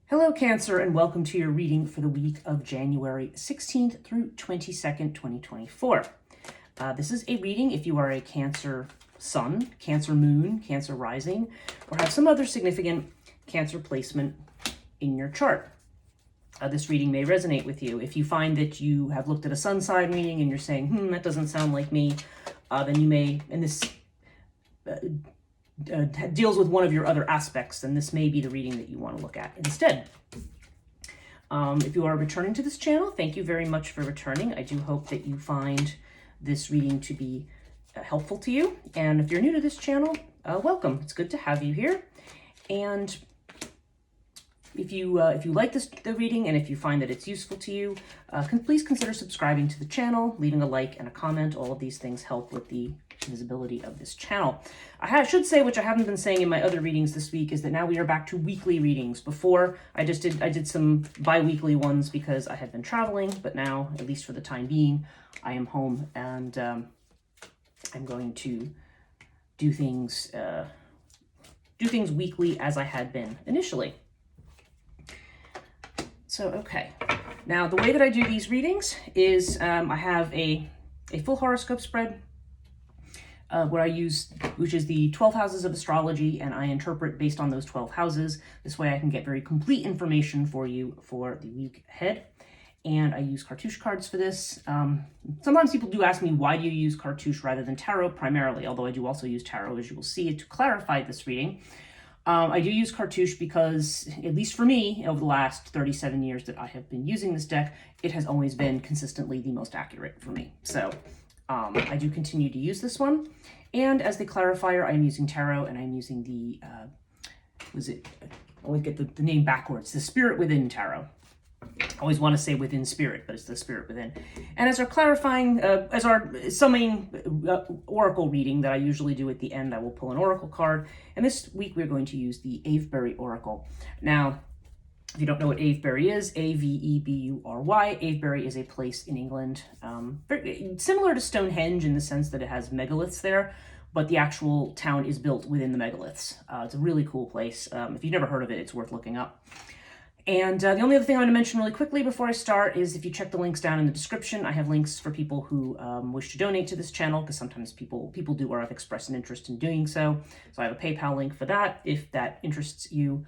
Hello, Cancer, and welcome to your reading for the week of January 16th through 22nd, 2024. This is a reading if you are a Cancer Sun, Cancer Moon, Cancer Rising, or have some other significant Cancer placement in your chart. This reading may resonate with you. If you find that you have looked at a Sun sign reading and you're saying, that doesn't sound like me, then you may, and this deals with one of your other aspects, then this may be the reading that you want to look at instead. If you are returning to this channel, thank you very much for returning. I do hope that you find this reading to be helpful to you. And if you're new to this channel, welcome. It's good to have you here. And if you like the reading and if you find that it's useful to you, please consider subscribing to the channel, leaving a like and a comment. All of these things help with the visibility of this channel. I should say, which I haven't been saying in my other readings this week, is that now we are back to weekly readings. Before, I did some bi-weekly ones because I had been traveling, but now, at least for the time being, I am home and I'm going to do things weekly as I had been initially. So, okay. Now, the way that I do these readings is I have a full horoscope spread where I use, which is the 12 houses of astrology, and I interpret based on those 12 houses. This way I can get very complete information for you for the week ahead. And I use cartouche cards for this. Sometimes people do ask me, why do you use cartouche rather than tarot primarily? Although I do also use tarot, as you will see, to clarify this reading. I do use cartouche because, at least for me, over the last 37 years that I have been using this deck, it has always been consistently the most accurate for me. So I do continue to use this one. And as the clarifier, I'm using tarot, and I'm using the, I always get the name backwards, the Spirit Within Tarot. I always want to say Within Spirit, but it's the Spirit Within. And as our clarifying, as our summing oracle reading that I usually do at the end, I will pull an oracle card. And this week we're going to use the Avebury Oracle. Now, if you don't know what Avebury is, Avebury. Avebury is a place in England, very similar to Stonehenge in the sense that it has megaliths there, but the actual town is built within the megaliths. It's a really cool place. If you've never heard of it, it's worth looking up. And the only other thing I want to mention really quickly before I start is if you check the links down in the description, I have links for people who wish to donate to this channel, because sometimes people do or have expressed an interest in doing so. So I have a PayPal link for that if that interests you.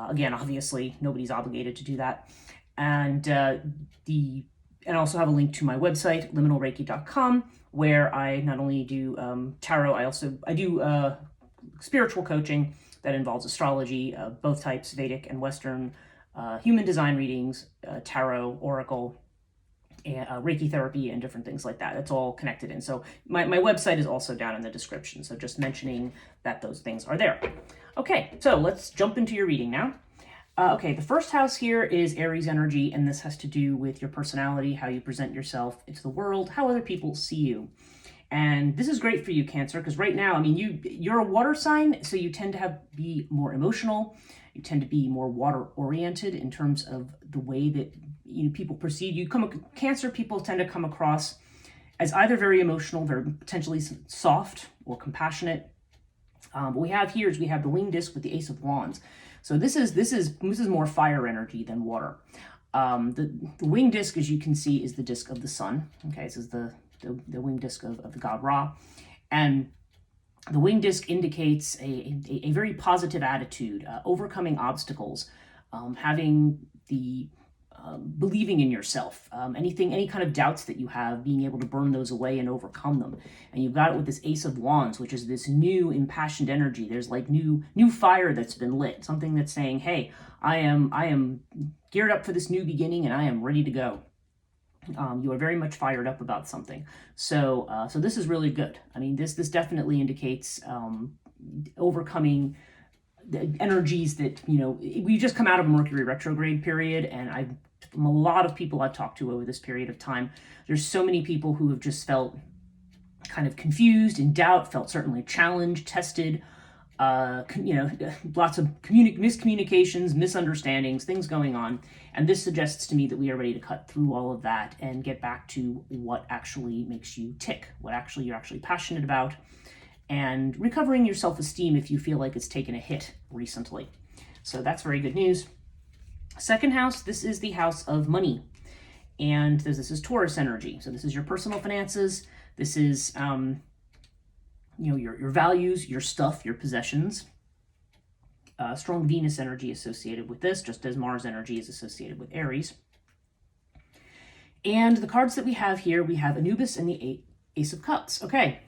Again, obviously, nobody's obligated to do that. And and also have a link to my website, liminalreiki.com, where I not only do tarot, I do spiritual coaching that involves astrology, both types, Vedic and Western, human design readings, tarot, oracle, and Reiki therapy, and different things like that. It's all connected in. So my website is also down in the description. So just mentioning that those things are there. Okay, so let's jump into your reading now. Okay, the first house here is Aries energy, and this has to do with your personality, how you present yourself into the world, how other people see you. And this is great for you, Cancer, because right now, I mean, you're a water sign, so you tend to be more emotional. You tend to be more water-oriented in terms of the way that people perceive you. Cancer people tend to come across as either very emotional, very potentially soft, or compassionate. What we have here is we have the winged disc with the Ace of Wands. So this is more fire energy than water. The winged disc, as you can see, is the disc of the sun. Okay, this is the winged disc of the god Ra. And the winged disc indicates a very positive attitude, overcoming obstacles, having the believing in yourself, any kind of doubts that you have, being able to burn those away and overcome them. And you've got it with this Ace of Wands, which is this new impassioned energy. There's like new fire that's been lit, something that's saying, hey, I am geared up for this new beginning and I am ready to go. You are very much fired up about something. So this is really good. I mean, this definitely indicates overcoming the energies that, we just come out of a Mercury retrograde period, and from a lot of people I've talked to over this period of time, there's so many people who have just felt kind of confused, in doubt, felt certainly challenged, tested, lots of miscommunications, misunderstandings, things going on. And this suggests to me that we are ready to cut through all of that and get back to what actually makes you tick, what you're actually passionate about, and recovering your self-esteem if you feel like it's taken a hit recently. So that's very good news. Second house, this is the house of money. And this is Taurus energy. So this is your personal finances. This is, your values, your stuff, your possessions. Strong Venus energy associated with this, just as Mars energy is associated with Aries. And the cards that we have here, we have Anubis and the Ace of Cups. Okay,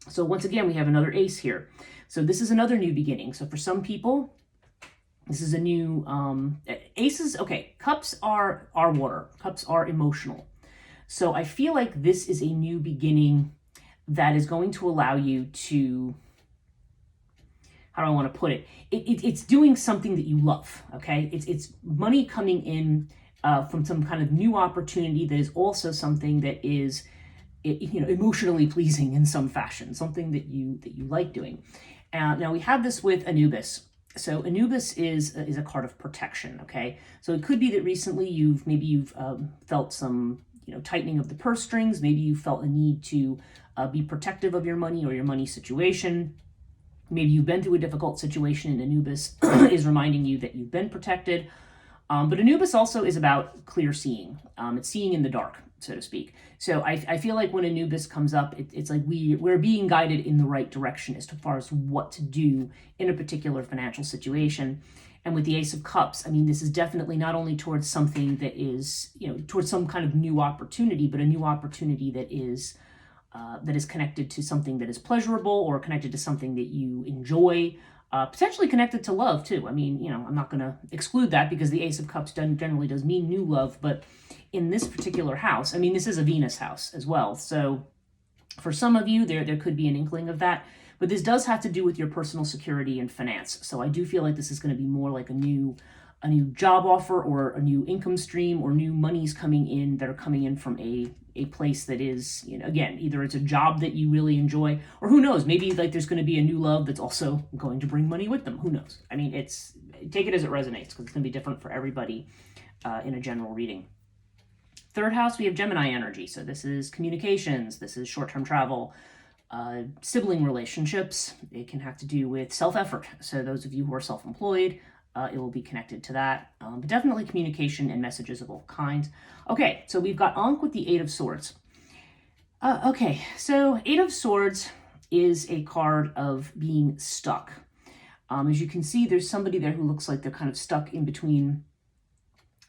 so once again, we have another ace here. So this is another new beginning. So for some people, this is a new, aces, okay, cups are water. Cups are emotional. So I feel like this is a new beginning that is going to allow you to, how do I want to put it? It's doing something that you love, okay? It's money coming in from some kind of new opportunity that is also something that is, emotionally pleasing in some fashion, something that you like doing. Now we have this with Anubis. So Anubis is a card of protection, okay? So it could be that recently you've felt some tightening of the purse strings. Maybe you felt a need to be protective of your money or your money situation. Maybe you've been through a difficult situation and Anubis is reminding you that you've been protected. But Anubis also is about clear seeing. It's seeing in the dark, so to speak. So I feel like when Anubis comes up, it's like we're being guided in the right direction as far as what to do in a particular financial situation. And with the Ace of Cups, I mean, this is definitely not only towards something that is, towards some kind of new opportunity, but a new opportunity that is connected to something that is pleasurable or connected to something that you enjoy, potentially connected to love too. I mean, I'm not going to exclude that because the Ace of Cups generally does mean new love, but in this particular house, I mean, this is a Venus house as well. So for some of you, there could be an inkling of that, but this does have to do with your personal security and finance. So I do feel like this is going to be more like a new job offer or a new income stream or new monies coming in that are coming in from a place that is, again, either it's a job that you really enjoy, or who knows, maybe like there's going to be a new love that's also going to bring money with them. Who knows? I mean, take it as it resonates because it's going to be different for everybody in a general reading. Third house, we have Gemini energy. So this is communications. This is short-term travel, sibling relationships. It can have to do with self-effort. So those of you who are self-employed, it will be connected to that. But definitely communication and messages of all kinds. Okay, so we've got Ankh with the Eight of Swords. Okay, so Eight of Swords is a card of being stuck. As you can see, there's somebody there who looks like they're kind of stuck in between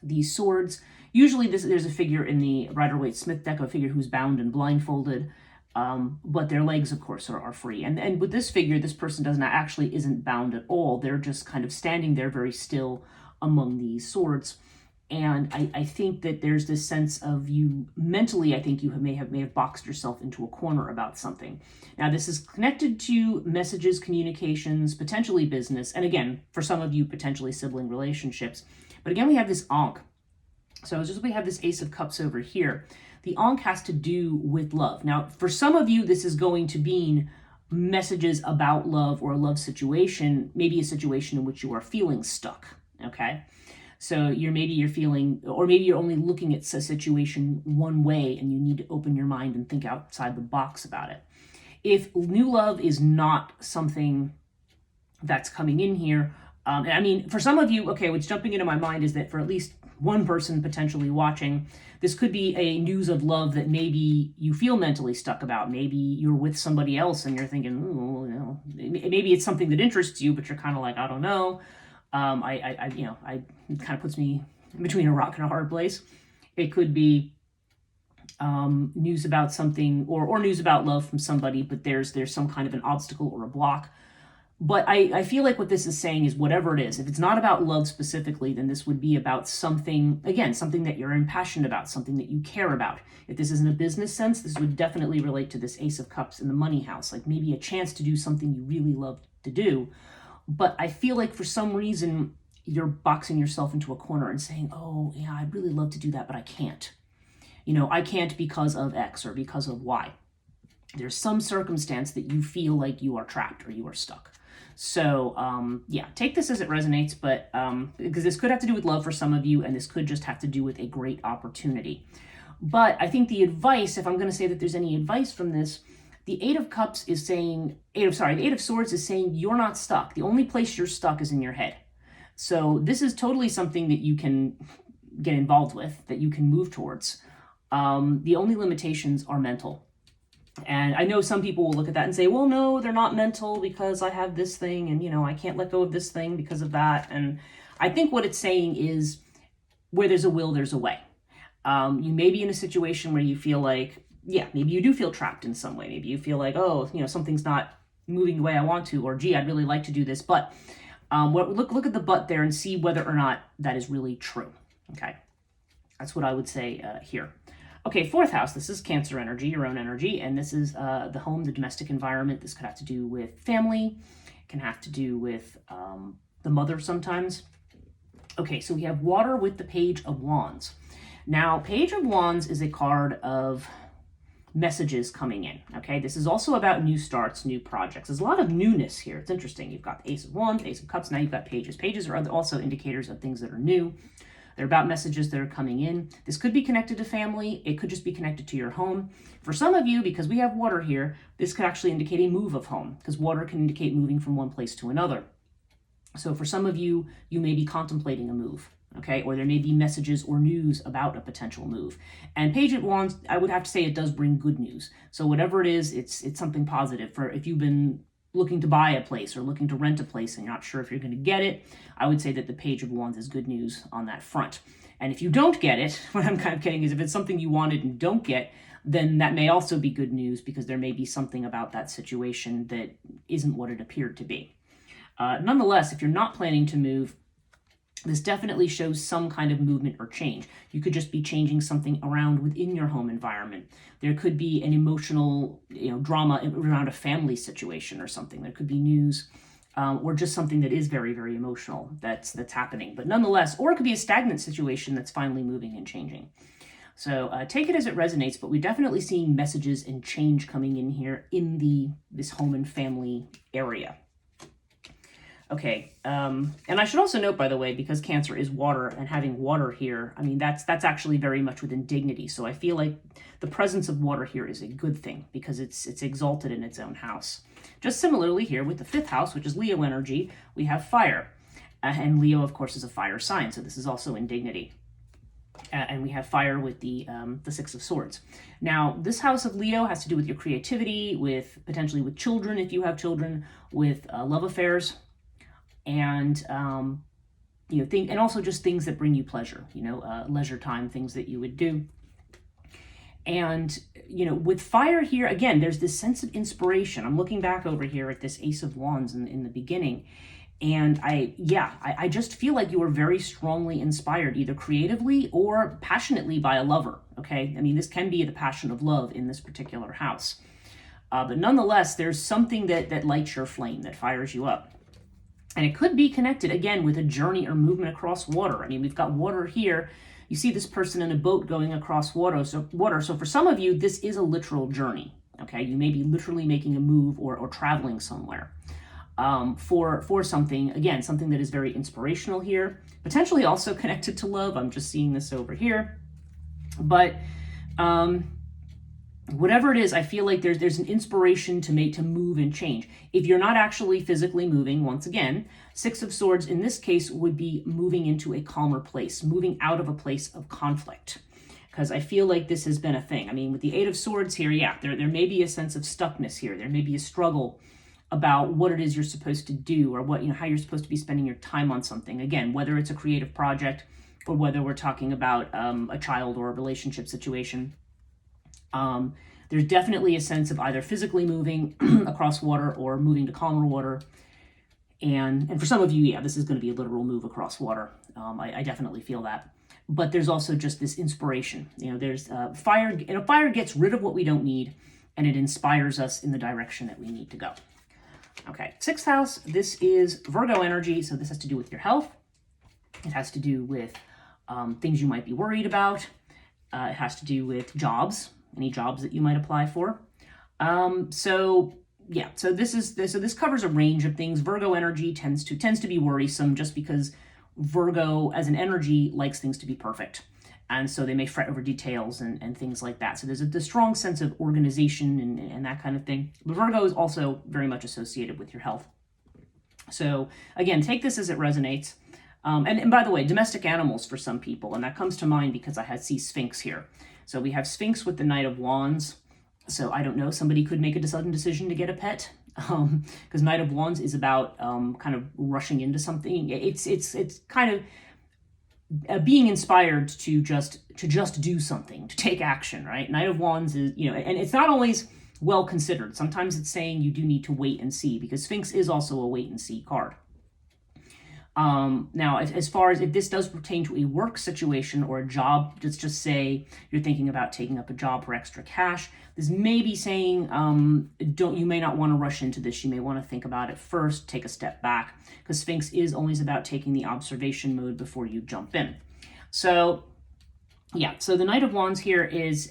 these swords. Usually there's a figure in the Rider-Waite-Smith deck, a figure who's bound and blindfolded, but their legs, of course, are free. And with this figure, this person isn't bound at all. They're just kind of standing there very still among these swords. And I think that there's this sense of you mentally, I think you may have boxed yourself into a corner about something. Now, this is connected to messages, communications, potentially business, and again, for some of you, potentially sibling relationships. But again, we have this Ankh. So we have this Ace of Cups over here. The Ankh has to do with love. Now, for some of you, this is going to mean messages about love or a love situation, maybe a situation in which you are feeling stuck, okay? So you're feeling, or maybe you're only looking at a situation one way and you need to open your mind and think outside the box about it. If new love is not something that's coming in here, I mean, for some of you, okay, what's jumping into my mind is that for at least one person potentially watching, this could be a news of love that maybe you feel mentally stuck about. Maybe you're with somebody else and you're thinking, maybe it's something that interests you, but you're kind of like, I don't know. It kind of puts me in between a rock and a hard place. It could be news about something or news about love from somebody, but there's some kind of an obstacle or a block. But I feel like what this is saying is whatever it is, if it's not about love specifically, then this would be about something, again, something that you're impassioned about, something that you care about. If this isn't a business sense, this would definitely relate to this Ace of Cups in the money house, like maybe a chance to do something you really love to do. But I feel like for some reason, you're boxing yourself into a corner and saying, oh, yeah, I'd really love to do that, but I can't. I can't because of X or because of Y. There's some circumstance that you feel like you are trapped or you are stuck. So, yeah, take this as it resonates, but because this could have to do with love for some of you, and this could just have to do with a great opportunity. But I think the advice, if I'm going to say that there's any advice from this, the Eight of Swords is saying you're not stuck. The only place you're stuck is in your head. So this is totally something that you can get involved with, that you can move towards. The only limitations are mental. And I know some people will look at that and say, well, no, they're not mental because I have this thing and, I can't let go of this thing because of that. And I think what it's saying is where there's a will, there's a way. You may be in a situation where you feel like, yeah, maybe you do feel trapped in some way. Maybe you feel like, oh, something's not moving the way I want to, or gee, I'd really like to do this. But look at the but there and see whether or not that is really true. Okay, that's what I would say here. Okay, fourth house, this is Cancer energy, your own energy, and this is the home, the domestic environment. This could have to do with family, it can have to do with the mother sometimes. Okay, so we have water with the Page of Wands. Now, Page of Wands is a card of messages coming in, okay? This is also about new starts, new projects. There's a lot of newness here. It's interesting. You've got the Ace of Wands, Ace of Cups, now you've got Pages. Pages are also indicators of things that are new. They're about messages that are coming in. This could be connected to family. It could just be connected to your home. For some of you, because we have water here, this could actually indicate a move of home, because water can indicate moving from one place to another. So for some of you, you may be contemplating a move, okay? Or there may be messages or news about a potential move. And Page of Wands, I would have to say it does bring good news. So whatever it is, it's something positive. For if you've been looking to buy a place or looking to rent a place and you're not sure if you're going to get it, I would say that the Page of Wands is good news on that front. And if you don't get it, what I'm kind of getting is if it's something you wanted and don't get, then that may also be good news, because there may be something about that situation that isn't what it appeared to be. Nonetheless, if you're not planning to move, this definitely shows some kind of movement or change. You could just be changing something around within your home environment. There could be an emotional, drama around a family situation or something. There could be news or just something that is very, very emotional that's happening. But nonetheless, or it could be a stagnant situation that's finally moving and changing. So take it as it resonates, but we're definitely seeing messages and change coming in here in this home and family area. Okay, and I should also note, by the way, because Cancer is water, and having water here, I mean, that's actually very much within dignity. So I feel like the presence of water here is a good thing, because it's exalted in its own house. Just similarly here with the fifth house, which is Leo energy, we have fire. And Leo, of course, is a fire sign, so this is also in dignity. And we have fire with the Six of Swords. Now, this house of Leo has to do with your creativity, potentially with children, if you have children, with love affairs, and and also just things that bring you pleasure, leisure time, things that you would do. And with fire here, again, there's this sense of inspiration. I'm looking back over here at this Ace of Wands in the beginning, and I just feel like you are very strongly inspired, either creatively or passionately, by a lover. Okay, I mean, this can be the passion of love in this particular house, but nonetheless, there's something that lights your flame, that fires you up. And it could be connected, again, with a journey or movement across water. I mean, we've got water here. You see this person in a boat going across water. So for some of you, this is a literal journey, okay? You may be literally making a move or traveling somewhere for something, again, something that is very inspirational here, potentially also connected to love. I'm just seeing this over here. But whatever it is, I feel like there's an inspiration to move and change. If you're not actually physically moving, once again, Six of Swords in this case would be moving into a calmer place, moving out of a place of conflict. Because I feel like this has been a thing. I mean, with the Eight of Swords here, yeah, there may be a sense of stuckness here. There may be a struggle about what it is you're supposed to do, or how you're supposed to be spending your time on something. Again, whether it's a creative project or whether we're talking about a child or a relationship situation. There's definitely a sense of either physically moving across water or moving to calmer water. And for some of you, yeah, this is going to be a literal move across water. I definitely feel that. But there's also just this inspiration. There's fire. Fire gets rid of what we don't need, and it inspires us in the direction that we need to go. Okay, sixth house, this is Virgo energy. So this has to do with your health. It has to do with things you might be worried about. It has to do with jobs. Any jobs that you might apply for. So this covers a range of things. Virgo energy tends to be worrisome, just because Virgo as an energy likes things to be perfect. And so they may fret over details and things like that. So there's a strong sense of organization and that kind of thing. But Virgo is also very much associated with your health. So again, take this as it resonates. And by the way, domestic animals for some people, and that comes to mind because I see Sphinx here. So we have Sphinx with the Knight of Wands. So I don't know, somebody could make a sudden decision to get a pet, because Knight of Wands is about kind of rushing into something. It's kind of being inspired to just do something, to take action, right? Knight of Wands is, and it's not always well considered. Sometimes it's saying you do need to wait and see, because Sphinx is also a wait and see card. Now, as far as if this does pertain to a work situation or a job, let's just say you're thinking about taking up a job for extra cash, this may be saying you may not want to rush into this. You may want to think about it first, take a step back, because Sphinx is always about taking the observation mode before you jump in. So yeah, so the Knight of Wands here is,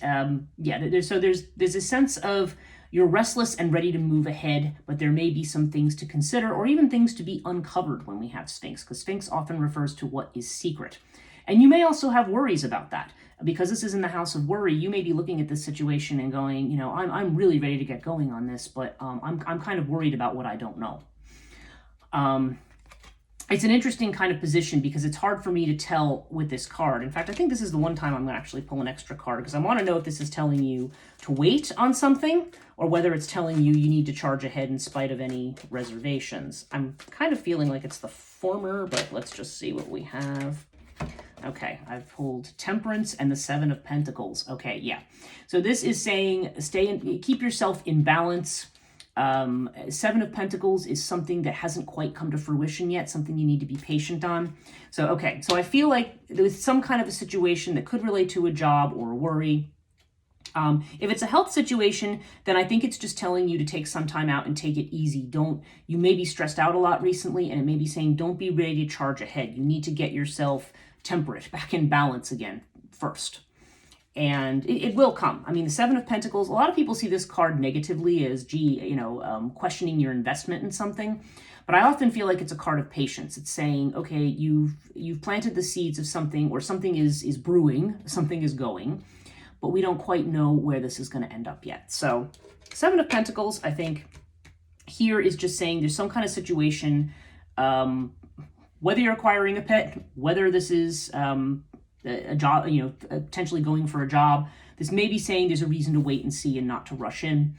there's a sense of you're restless and ready to move ahead, but there may be some things to consider or even things to be uncovered when we have Sphinx, because Sphinx often refers to what is secret. And you may also have worries about that. Because this is in the house of worry, you may be looking at this situation and going, I'm really ready to get going on this, but I'm kind of worried about what I don't know. It's an interesting kind of position because it's hard for me to tell with this card. In fact, I think this is the one time I'm going to actually pull an extra card, because I want to know if this is telling you to wait on something or whether it's telling you need to charge ahead in spite of any reservations. I'm kind of feeling like it's the former, but let's just see what we have. Okay, I've pulled Temperance and the Seven of Pentacles. Okay, yeah. So this is saying keep yourself in balance. Seven of Pentacles is something that hasn't quite come to fruition yet, something you need to be patient on. So, okay, so I feel like there's some kind of a situation that could relate to a job or a worry. If it's a health situation, then I think it's just telling you to take some time out and take it easy. You may be stressed out a lot recently, and it may be saying don't be ready to charge ahead. You need to get yourself temperate, back in balance again first. And it will come. I mean, the Seven of Pentacles, a lot of people see this card negatively as, questioning your investment in something. But I often feel like it's a card of patience. It's saying, okay, you've planted the seeds of something, or something is brewing, something is going, but we don't quite know where this is going to end up yet. So Seven of Pentacles, I think, here is just saying there's some kind of situation, whether you're acquiring a pet, whether this is a job, potentially going for a job, this may be saying there's a reason to wait and see and not to rush in.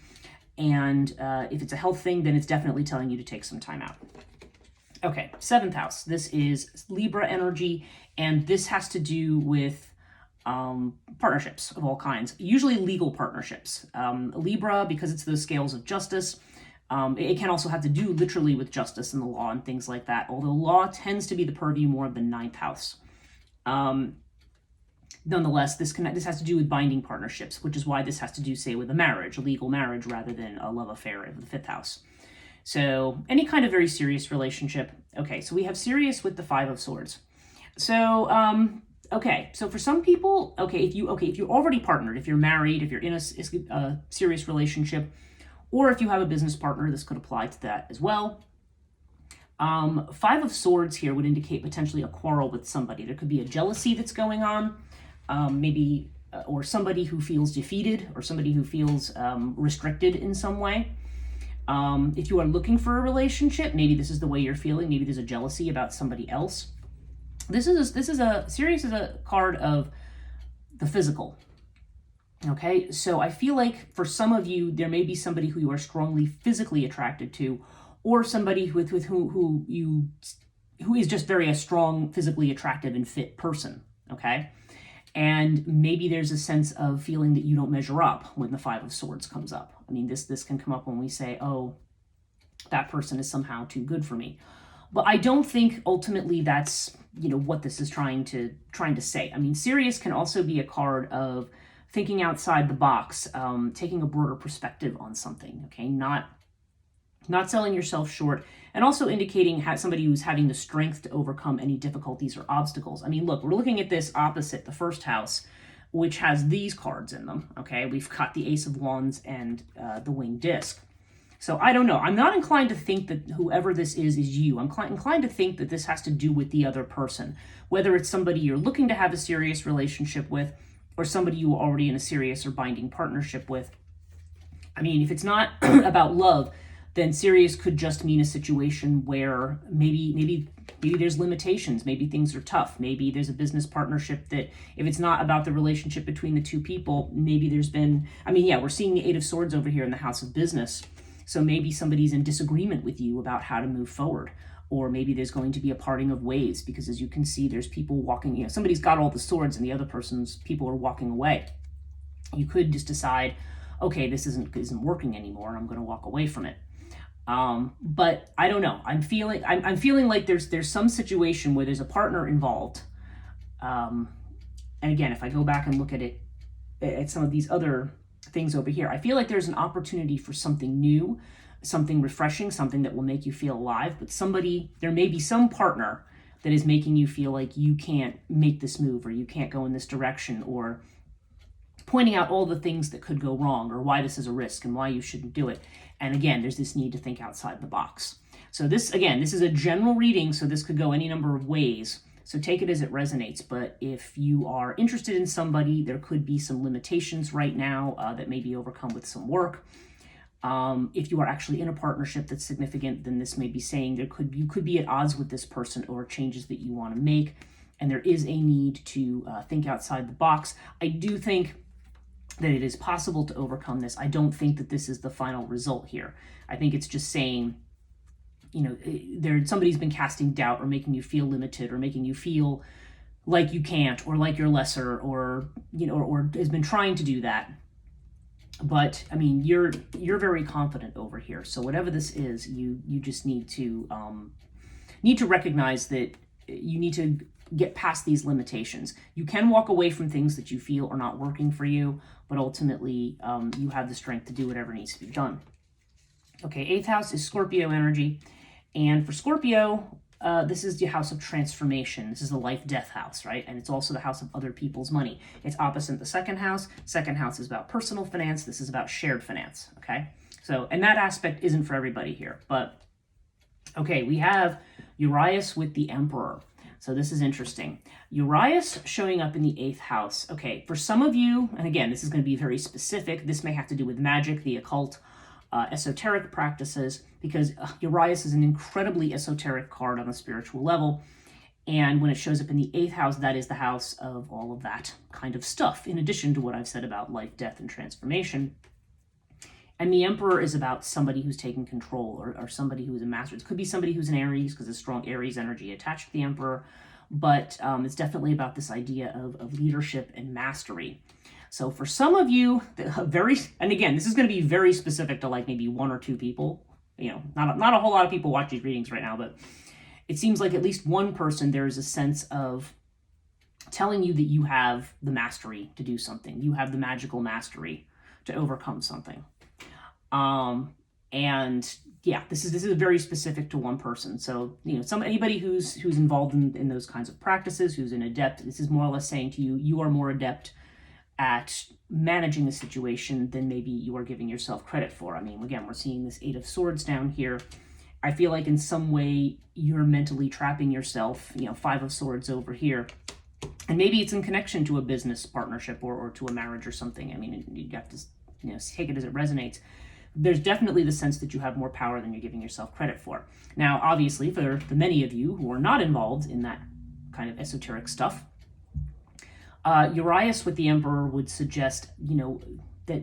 And if it's a health thing, then it's definitely telling you to take some time out. Okay, 7th house. This is Libra energy, and this has to do with partnerships of all kinds, usually legal partnerships. Libra, because it's the scales of justice, it can also have to do literally with justice and the law and things like that, although law tends to be the purview more of the 9th house. Nonetheless, this has to do with binding partnerships, which is why this has to do, say, with a marriage, a legal marriage, rather than a love affair in the 5th house. So any kind of very serious relationship. Okay, so we have serious with the 5 of Swords. So, okay, so for some people, if you're already partnered, if you're married, if you're in a serious relationship, or if you have a business partner, this could apply to that as well. 5 of Swords here would indicate potentially a quarrel with somebody. There could be a jealousy that's going on, or somebody who feels defeated, or somebody who feels restricted in some way. If you are looking for a relationship, maybe this is the way you're feeling. Maybe there's a jealousy about somebody else. Serious is a card of the physical. Okay, so I feel like for some of you, there may be somebody who you are strongly physically attracted to, or somebody who is just a strong, physically attractive and fit person. Okay, and maybe there's a sense of feeling that you don't measure up when the 5 of Swords comes up. I mean, this can come up when we say, oh, that person is somehow too good for me. But I don't think ultimately that's what this is trying to say. I mean, Sirius can also be a card of thinking outside the box, taking a broader perspective on something, okay? Not selling yourself short, and also indicating somebody who's having the strength to overcome any difficulties or obstacles. I mean, look, we're looking at this opposite the 1st house, which has these cards in them, okay? We've got the Ace of Wands and the Winged Disc. So I don't know. I'm not inclined to think that whoever this is you. I'm inclined to think that this has to do with the other person, whether it's somebody you're looking to have a serious relationship with, or somebody you are already in a serious or binding partnership with. I mean, if it's not about love, then serious could just mean a situation where maybe there's limitations, maybe things are tough, maybe there's a business partnership that if it's not about the relationship between the two people, maybe there's been, we're seeing the Eight of Swords over here in the house of business. So maybe somebody's in disagreement with you about how to move forward, or maybe there's going to be a parting of ways, because as you can see, there's people walking, somebody's got all the swords and the other person's people are walking away. You could just decide, okay, this isn't working anymore, and I'm going to walk away from it. But I don't know. I'm feeling like there's some situation where there's a partner involved. And again, if I go back and look at it, at some of these other things over here, I feel like there's an opportunity for something new, something refreshing, something that will make you feel alive. But there may be some partner that is making you feel like you can't make this move, or you can't go in this direction, or pointing out all the things that could go wrong, or why this is a risk and why you shouldn't do it. And again, there's this need to think outside the box. So this is a general reading, so this could go any number of ways. So take it as it resonates. But if you are interested in somebody, there could be some limitations right now that may be overcome with some work. If you are actually in a partnership that's significant, then this may be saying you could be at odds with this person, or changes that you want to make. And there is a need to think outside the box. I do think that it is possible to overcome this. I don't think that this is the final result here. I think it's just saying, somebody's been casting doubt, or making you feel limited, or making you feel like you can't, or like you're lesser, or has been trying to do that. But you're very confident over here. So whatever this is, you just need to recognize that you need to get past these limitations. You can walk away from things that you feel are not working for you, but ultimately you have the strength to do whatever needs to be done. Okay, 8th house is Scorpio energy. And for Scorpio, this is the house of transformation. This is the life-death house, right? And it's also the house of other people's money. It's opposite the 2nd house. 2nd house is about personal finance. This is about shared finance, okay? So, and that aspect isn't for everybody here. But, okay, we have Urias with the Emperor. So this is interesting. Urias showing up in the 8th house. Okay, for some of you, and again, this is going to be very specific. This may have to do with magic, the occult, esoteric practices, because Urias is an incredibly esoteric card on a spiritual level. And when it shows up in the 8th house, that is the house of all of that kind of stuff, in addition to what I've said about life, death, and transformation. And the Emperor is about somebody who's taking control, or somebody who is a master. It could be somebody who's an Aries, because there's strong Aries energy attached to the Emperor. But it's definitely about this idea of leadership and mastery. So for some of you, and again, this is going to be very specific to like maybe 1 or 2 people. Not a whole lot of people watch these readings right now, but it seems like at least one person, there is a sense of telling you that you have the mastery to do something. You have the magical mastery to overcome something. And yeah, this is very specific to one person. So, anybody who's involved in those kinds of practices, who's an adept, this is more or less saying to you, you are more adept at managing a situation than maybe you are giving yourself credit for. Again, we're seeing this 8 of Swords down here. I feel like in some way you're mentally trapping yourself, 5 of Swords over here. And maybe it's in connection to a business partnership or to a marriage or something. You have to take it as it resonates. There's definitely the sense that you have more power than you're giving yourself credit for. Now, obviously, for the many of you who are not involved in that kind of esoteric stuff, Urias with the Emperor would suggest, that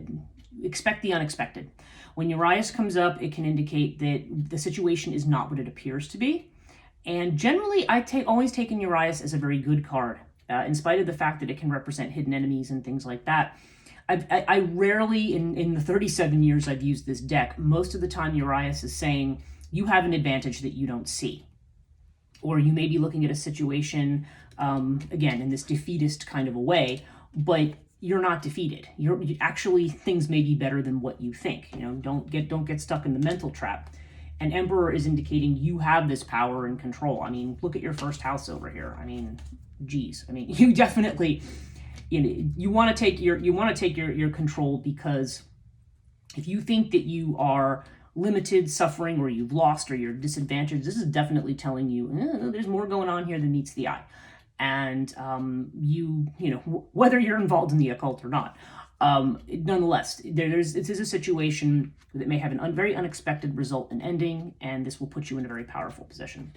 expect the unexpected. When Urias comes up, it can indicate that the situation is not what it appears to be. And generally, always taken Urias as a very good card, in spite of the fact that it can represent hidden enemies and things like that. I rarely, in the 37 years I've used this deck, most of the time Urias is saying, you have an advantage that you don't see. Or you may be looking at a situation, again, in this defeatist kind of a way, but you're not defeated. Things may be better than what you think. Don't get stuck in the mental trap. And Emperor is indicating you have this power and control. Look at your 1st house over here. Geez. You definitely... you want to take your control, because if you think that you are limited, suffering, or you've lost, or you're disadvantaged, this is definitely telling you there's more going on here than meets the eye. And whether you're involved in the occult or not, Nonetheless, this is a situation that may have a very unexpected result and ending, and this will put you in a very powerful position.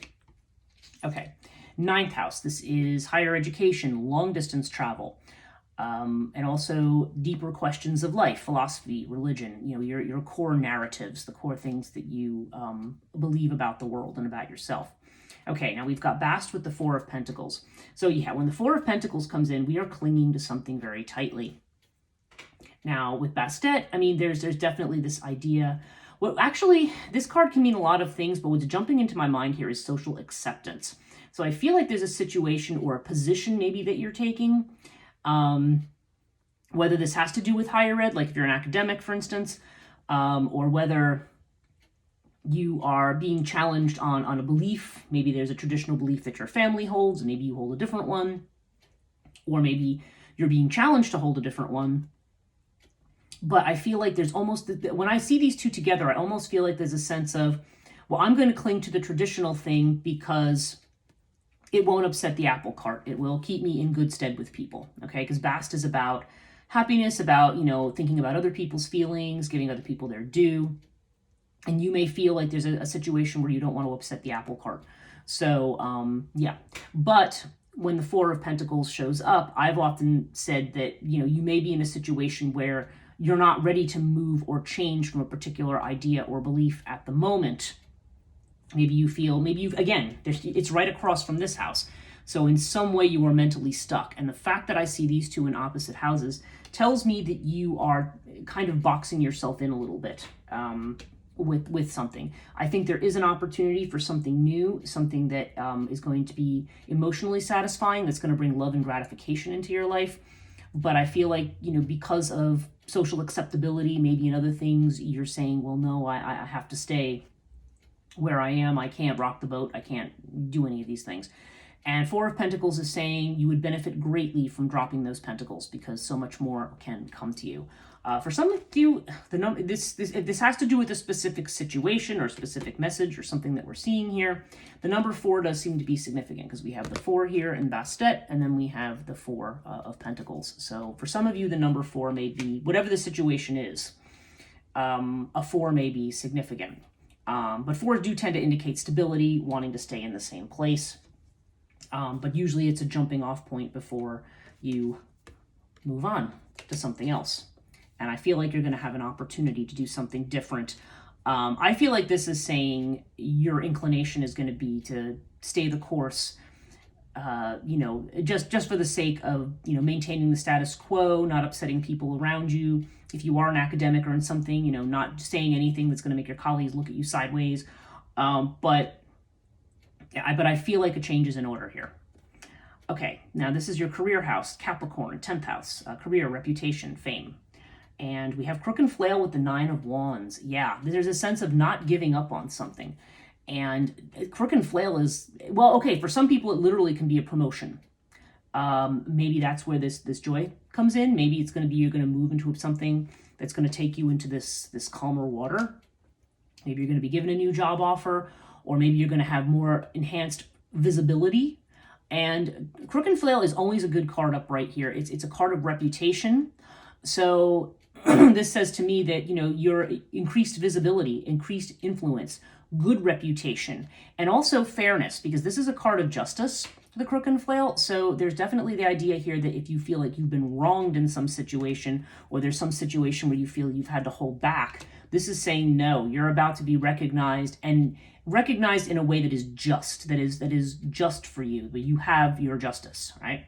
Okay, ninth house. This is higher education, long distance travel, and also deeper questions of life, philosophy, religion. You know, your core narratives, the core things that you believe about the world and about yourself. Okay, now we've got Bast with the Four of Pentacles. So yeah, when the Four of Pentacles comes in, we are clinging to something very tightly. Now with Bastet, I mean, there's definitely this idea. Well, actually, this card can mean a lot of things, but what's jumping into my mind here is social acceptance. So I feel like there's a situation or a position maybe that you're taking, whether this has to do with higher ed, like if you're an academic, for instance, or whether you are being challenged on a belief. Maybe there's a traditional belief that your family holds, and maybe you hold a different one, or maybe you're being challenged to hold a different one. But I feel like there's almost, when I see these two together, I almost feel like there's a sense of, well, I'm going to cling to the traditional thing because it won't upset the apple cart. It will keep me in good stead with people, okay? Because Bast is about happiness, about, you know, thinking about other people's feelings, giving other people their due. And you may feel like there's a situation where you don't want to upset the apple cart. So, yeah. But when the Four of Pentacles shows up, I've often said that, you know, you may be in a situation where you're not ready to move or change from a particular idea or belief at the moment. Maybe you feel, again, it's right across from this house. So in some way you are mentally stuck. And the fact that I see these two in opposite houses tells me that you are kind of boxing yourself in a little bit. With something. I think there is an opportunity for something new, something that is going to be emotionally satisfying, that's going to bring love and gratification into your life. But I feel like, you know, because of social acceptability, maybe in other things, you're saying, well, no, I have to stay where I am. I can't rock the boat. I can't do any of these things. And Four of Pentacles is saying you would benefit greatly from dropping those pentacles because so much more can come to you. For some of you, this has to do with a specific situation or a specific message or something that we're seeing here. The number 4 does seem to be significant because we have the 4 here in Bastet, and then we have the 4 of Pentacles. So for some of you, the number 4 may be, whatever the situation is, a 4 may be significant. But 4s do tend to indicate stability, wanting to stay in the same place. But usually it's a jumping off point before you move on to something else. And I feel like you're going to have an opportunity to do something different. I feel like this is saying your inclination is going to be to stay the course, you know, just for the sake of, you know, maintaining the status quo, not upsetting people around you. If you are an academic or in something, you know, not saying anything that's going to make your colleagues look at you sideways. But I feel like a change is in order here. Okay, now this is your career house, Capricorn, 10th house, career, reputation, fame. And we have Crook and Flail with the 9 of Wands. Yeah, there's a sense of not giving up on something. And Crook and Flail is, well, okay, for some people it literally can be a promotion. Maybe that's where this joy comes in. Maybe it's going to be you're going to move into something that's going to take you into this calmer water. Maybe you're going to be given a new job offer, or maybe you're going to have more enhanced visibility. And Crook and Flail is always a good card up right here. It's a card of reputation. So this says to me that, you know, your increased visibility, increased influence, good reputation, and also fairness, because this is a card of justice, the Crook and Flail. So there's definitely the idea here that if you feel like you've been wronged in some situation, or there's some situation where you feel you've had to hold back, this is saying no, you're about to be recognized, and recognized in a way that is just, that is just for you, that you have your justice, right?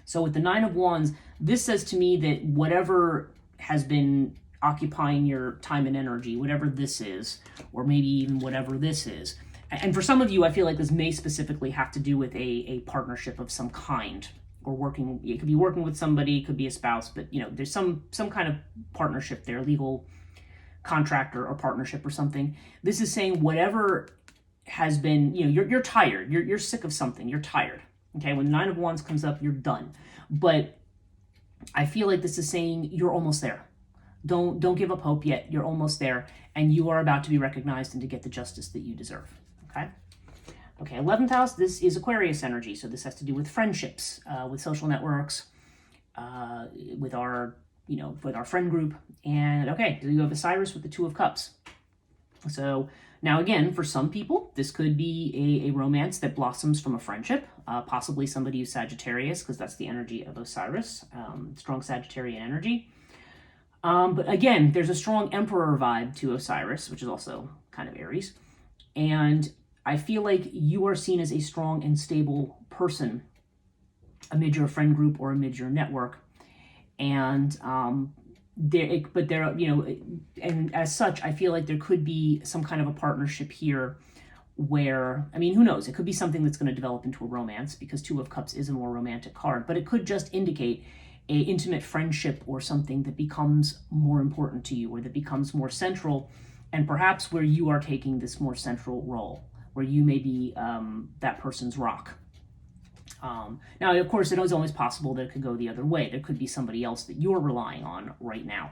So with the 9 of Wands, this says to me that whatever has been occupying your time and energy, whatever this is, or maybe even whatever this is, and for some of you, I feel like this may specifically have to do with a partnership of some kind, or working, it could be working with somebody, it could be a spouse, but, you know, there's some kind of partnership there, legal contract or partnership or something. This is saying whatever has been, you know, you're tired, you're sick of something, you're tired. Okay, when the 9 of Wands comes up, you're done. But I feel like this is saying you're almost there. Don't give up hope yet. You're almost there, and you are about to be recognized and to get the justice that you deserve. Okay? Okay, 11th house, this is Aquarius energy. So this has to do with friendships, with social networks, with our with our friend group. And okay, you have Osiris with the Two of Cups. So now again, for some people, this could be a romance that blossoms from a friendship, possibly somebody who's Sagittarius, because that's the energy of Osiris, strong Sagittarian energy. But again, there's a strong Emperor vibe to Osiris, which is also kind of Aries. And I feel like you are seen as a strong and stable person amid your friend group or amid your network. And and as such, I feel like there could be some kind of a partnership here where, I mean, who knows? It could be something that's going to develop into a romance, because Two of Cups is a more romantic card, but it could just indicate a intimate friendship or something that becomes more important to you, or that becomes more central, and perhaps where you are taking this more central role, where you may be that person's rock. Now, of course, it is always possible that it could go the other way. There could be somebody else that you're relying on right now.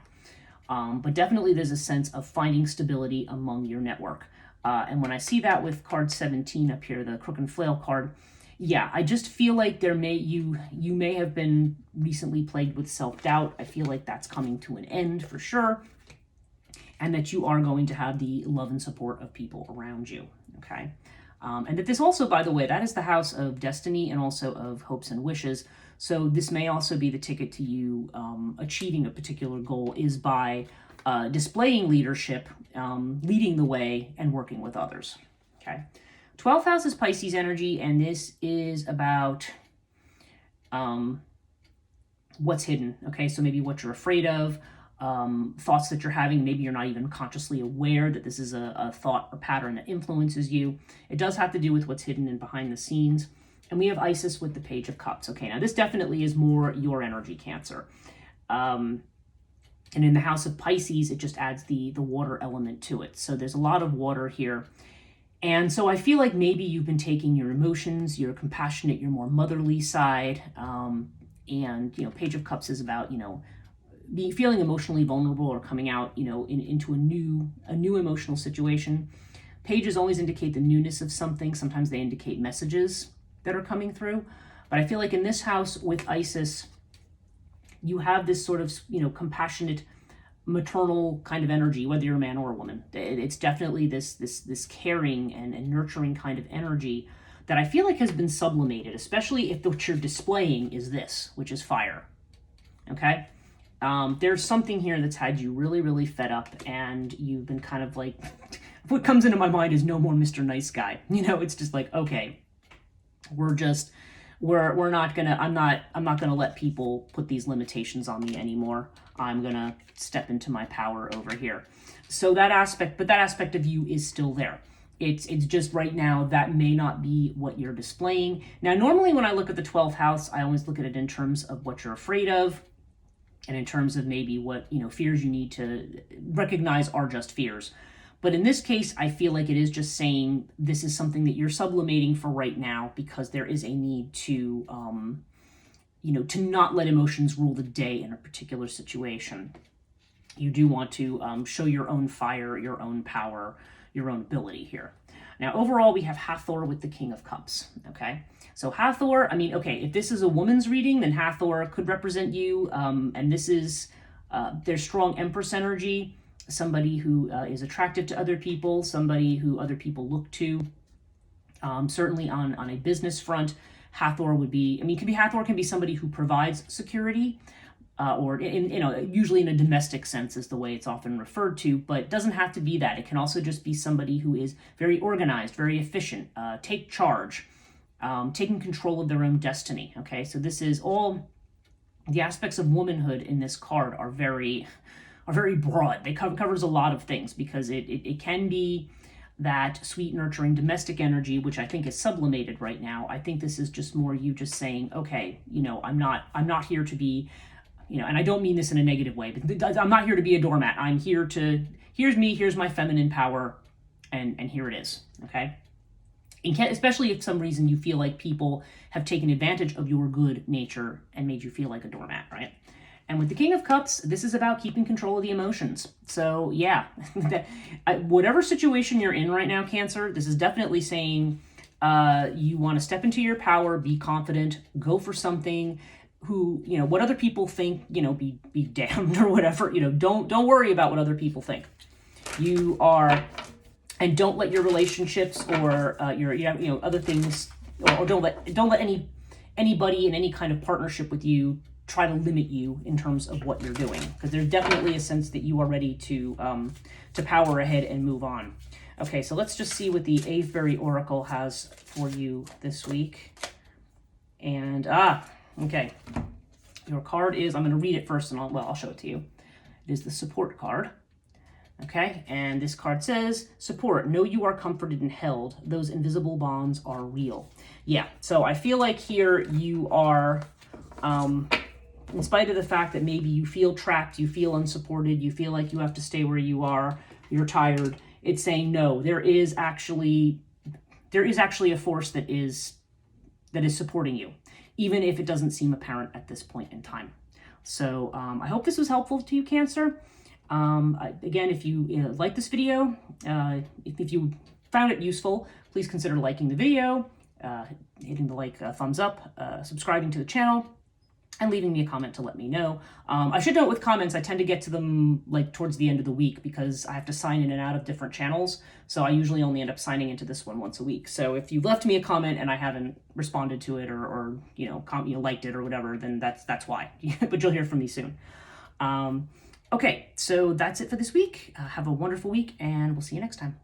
But definitely there's a sense of finding stability among your network. And when I see that with card 17 up here, the Crook and Flail card, yeah, I just feel like you may have been recently plagued with self-doubt. I feel like that's coming to an end for sure. And that you are going to have the love and support of people around you, okay? And that this also, by the way, that is the house of destiny and also of hopes and wishes. So this may also be the ticket to you achieving a particular goal, is by displaying leadership, leading the way, and working with others. Okay. 12th house is Pisces energy, and this is about what's hidden. Okay, so maybe what you're afraid of, thoughts that you're having. Maybe you're not even consciously aware that this is a thought or pattern that influences you. It does have to do with what's hidden and behind the scenes. And we have Isis with the Page of Cups. Okay, now this definitely is more your energy, Cancer. And in the house of Pisces, it just adds the water element to it. So there's a lot of water here. And so I feel like maybe you've been taking your emotions, your compassionate, your more motherly side. And, Page of Cups is about, feeling emotionally vulnerable or coming out, into a new emotional situation. Pages always indicate the newness of something. Sometimes they indicate messages that are coming through. But I feel like in this house with Isis, you have this sort of, compassionate, maternal kind of energy, whether you're a man or a woman. It's definitely this caring and nurturing kind of energy that I feel like has been sublimated, especially if what you're displaying is this, which is fire. Okay? There's something here that's had you really, really fed up, and you've been kind of like, what comes into my mind is no more Mr. Nice Guy. It's just like, okay, we're not gonna, I'm not gonna let people put these limitations on me anymore. I'm gonna step into my power over here. So that aspect of you is still there. It's just right now that may not be what you're displaying. Now, normally when I look at the 12th house, I always look at it in terms of what you're afraid of, and in terms of maybe what, fears you need to recognize are just fears. But in this case, I feel like it is just saying this is something that you're sublimating for right now, because there is a need to, to not let emotions rule the day in a particular situation. You do want to show your own fire, your own power, your own ability here. Now, overall, we have Hathor with the King of Cups, okay? So Hathor, if this is a woman's reading, then Hathor could represent you, and this is, there's strong Empress energy, somebody who is attractive to other people, somebody who other people look to. Certainly on a business front, Hathor would be, Hathor can be somebody who provides security, or usually in a domestic sense is the way it's often referred to, but it doesn't have to be that. It can also just be somebody who is very organized, very efficient, take charge, taking control of their own destiny. Okay, so this is all the aspects of womanhood in this card are very broad. They covers a lot of things, because it can be that sweet, nurturing domestic energy, which I think is sublimated right now. I think this is just more you just saying, okay, I'm not here to be, and I don't mean this in a negative way, but I'm not here to be a doormat. I'm here here's me, here's my feminine power, and here it is, okay? Especially if some reason you feel like people have taken advantage of your good nature and made you feel like a doormat, right? And with the King of Cups, this is about keeping control of the emotions. So yeah, whatever situation you're in right now, Cancer, this is definitely saying you want to step into your power, be confident, go for something. who, what other people think, be damned or whatever. Don't worry about what other people think. You are, and don't let your relationships or your other things, or don't let anybody in any kind of partnership with you try to limit you in terms of what you're doing, because there's definitely a sense that you are ready to power ahead and move on. Okay, so let's just see what the Avebury Oracle has for you this week. And okay, your card is, I'm going to read it first, and I'll show it to you. It is the support card. Okay, and this card says, support, know you are comforted and held. Those invisible bonds are real. Yeah, so I feel like here you are, in spite of the fact that maybe you feel trapped, you feel unsupported, you feel like you have to stay where you are, you're tired, it's saying no, there is actually a force that is supporting you, even if it doesn't seem apparent at this point in time. So I hope this was helpful to you, Cancer. Again, if you like this video, if you found it useful, please consider liking the video, hitting the thumbs up, subscribing to the channel, and leaving me a comment to let me know. I should note with comments, I tend to get to them towards the end of the week because I have to sign in and out of different channels. So I usually only end up signing into this one once a week. So if you've left me a comment and I haven't responded to it or liked it or whatever, then that's why. But you'll hear from me soon. Okay, so that's it for this week. Have a wonderful week, and we'll see you next time.